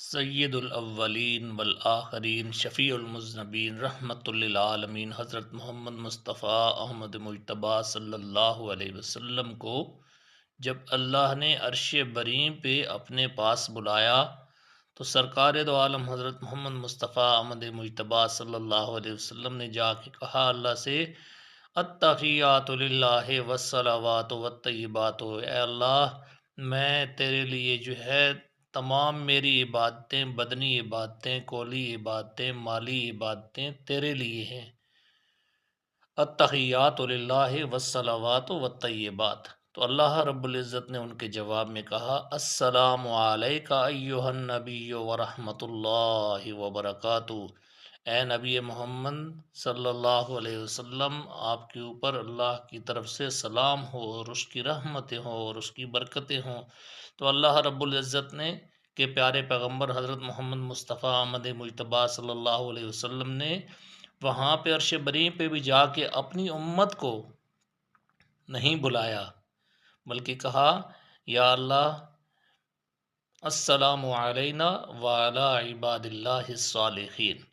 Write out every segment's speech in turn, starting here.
سید الاولین والآخرین شفیع المذنبین رحمت للعالمین حضرت محمد مصطفیٰ احمد مجتبیٰ صلی اللہ علیہ وسلم کو جب اللہ نے عرش بریں پہ اپنے پاس بلایا تو سرکار دو عالم حضرت محمد مصطفیٰ احمد مجتبیٰ صلی اللہ علیہ وسلم نے جا کے کہا اللہ سے، التحیات للہ والصلوات والطیبات، اے اللہ میں تیرے لیے جو ہے تمام میری عبادتیں، بدنی عبادتیں، قولی عبادتیں، مالی عبادتیں تیرے لیے ہیں۔ التحیات للہ والصلوات والطیبات، تو اللہ رب العزت نے ان کے جواب میں کہا، السلام علیک ایہا النبی ورحمۃ اللہ وبرکاتہ، اے نبی محمد صلی اللہ علیہ وسلم، آپ کے اوپر اللہ کی طرف سے سلام ہو اور اس کی رحمتیں ہوں اور اس کی برکتیں ہوں۔ تو اللہ رب العزت نے کہ پیارے پیغمبر حضرت محمد مصطفیٰ احمد مجتبیٰ صلی اللہ علیہ وسلم نے وہاں پہ عرش بریں پہ بھی جا کے اپنی امت کو نہیں بلایا، بلکہ کہا، یا اللہ السلام علینا وعلی عباد اللہ الصالحین،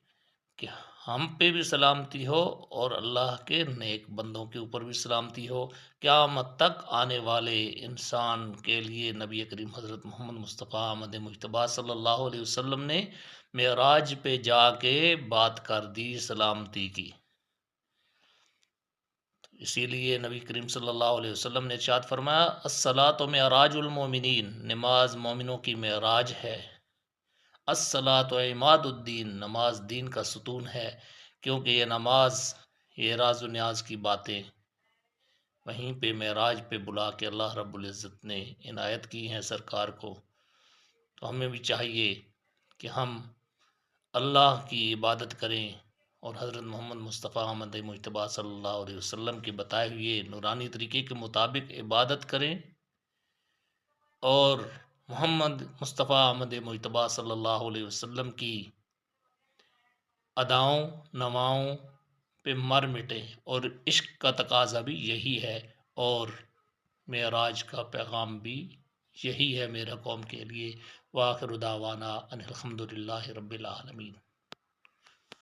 کہ ہم پہ بھی سلامتی ہو اور اللہ کے نیک بندوں کے اوپر بھی سلامتی ہو۔ قیامت تک آنے والے انسان کے لیے نبی کریم حضرت محمد مصطفیٰ احمد مجتبیٰ صلی اللہ علیہ وسلم نے معراج پہ جا کے بات کر دی سلامتی کی۔ اسی لیے نبی کریم صلی اللہ علیہ وسلم نے ارشاد فرمایا، الصلاۃ معراج المومنین، نماز مومنوں کی معراج ہے۔ الصلاۃ عماد الدین، نماز دین کا ستون ہے، کیونکہ یہ نماز، یہ راز و نیاز کی باتیں وہیں پہ معراج پہ بلا کے اللہ رب العزت نے عنایت کی ہیں سرکار کو۔ تو ہمیں بھی چاہیے کہ ہم اللہ کی عبادت کریں اور حضرت محمد مصطفیٰ احمد مجتبیٰ صلی اللہ علیہ وسلم کے بتائے ہوئے نورانی طریقے کے مطابق عبادت کریں، اور محمد مصطفیٰ احمد مجتبیٰ صلی اللہ علیہ وسلم کی اداؤں نواؤں پہ مر مٹیں، اور عشق کا تقاضا بھی یہی ہے، اور معراج کا پیغام بھی یہی ہے میرا قوم کے لیے۔ وآخر دعوانا ان الحمد للہ رب العالمین۔